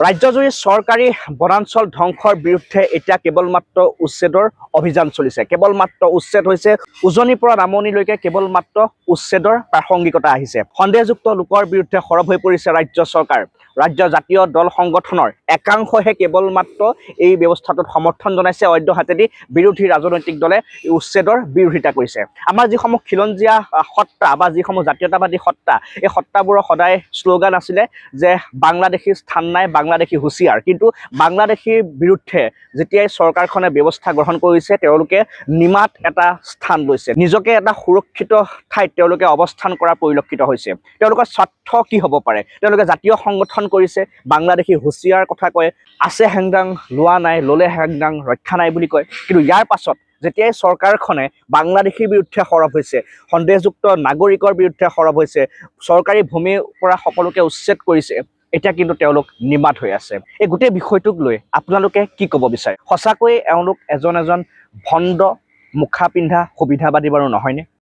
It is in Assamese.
ৰাজ্যজুৰি চৰকাৰী বনাঞ্চল ধ্বংসৰ বিৰুদ্ধে এতিয়া কেৱল মাত্ৰ উচ্ছেদৰ অভিযান চলিছে। কেৱল মাত্ৰ উচ্ছেদ হৈছে, উজনিৰ পৰা নামনিলৈকে কেৱল মাত্ৰ উচ্ছেদৰ প্ৰাসংগিকতা আহিছে। সন্দেহযুক্ত লোকৰ বিৰুদ্ধে সৰব হৈ পৰিছে ৰাজ্য চৰকাৰ। ৰাজ্য জাতীয় দল সংগঠনৰ একাংশহে কেৱল মাত্ৰ এই ব্যৱস্থাটোত সমৰ্থন জনাইছে, অন্য হাতেদি বিৰোধী ৰাজনৈতিক দলে উচ্ছেদৰ বিৰোধিতা কৰিছে। আমাৰ যিসমূহ খিলঞ্জীয়া সত্তা বা যিসমূহ জাতীয়তাবাদী সত্তা, এই সত্তাবোৰৰ সদায় শ্লোগান আছিলে যে বাংলাদেশী স্থান নাই, বাংলাদেশী হুঁচিয়াৰ। কিন্তু বাংলাদেশীৰ বিৰুদ্ধে যেতিয়াই চৰকাৰখনে ব্যৱস্থা গ্ৰহণ কৰিছে, তেওঁলোকে নিমাত এটা স্থান লৈছে, নিজকে এটা সুৰক্ষিত ঠাইত তেওঁলোকে অৱস্থান কৰা পৰিলক্ষিত হৈছে। তেওঁলোকৰ স্বাৰ্থ কি হ'ব পাৰে? তেওঁলোকে জাতীয় সংগঠন কৰিছে, বাংলাদেশী হুঁচিয়াৰ কথা কয়, আছে হেংদাং লোৱা নাই, ল'লে হেংদাং ৰক্ষা নাই বুলি কয়। কিন্তু ইয়াৰ পাছত যেতিয়াই চৰকাৰখনে বাংলাদেশীৰ বিৰুদ্ধে সৰব হৈছে, সন্দেহযুক্ত নাগৰিকৰ বিৰুদ্ধে সৰব হৈছে, চৰকাৰী ভূমিৰ পৰা সকলোকে উচ্ছেদ কৰিছে, এতিয়া কিন্তু তেওঁলোক নিমাত হৈ আছে। এই গোটেই বিষয়টোক লৈ আপোনালোকে কি ক'ব বিচাৰে? সঁচাকৈয়ে এওঁলোক এজন ভণ্ড মুখা পিন্ধা সুবিধাবাদী বাৰু নহয়নে?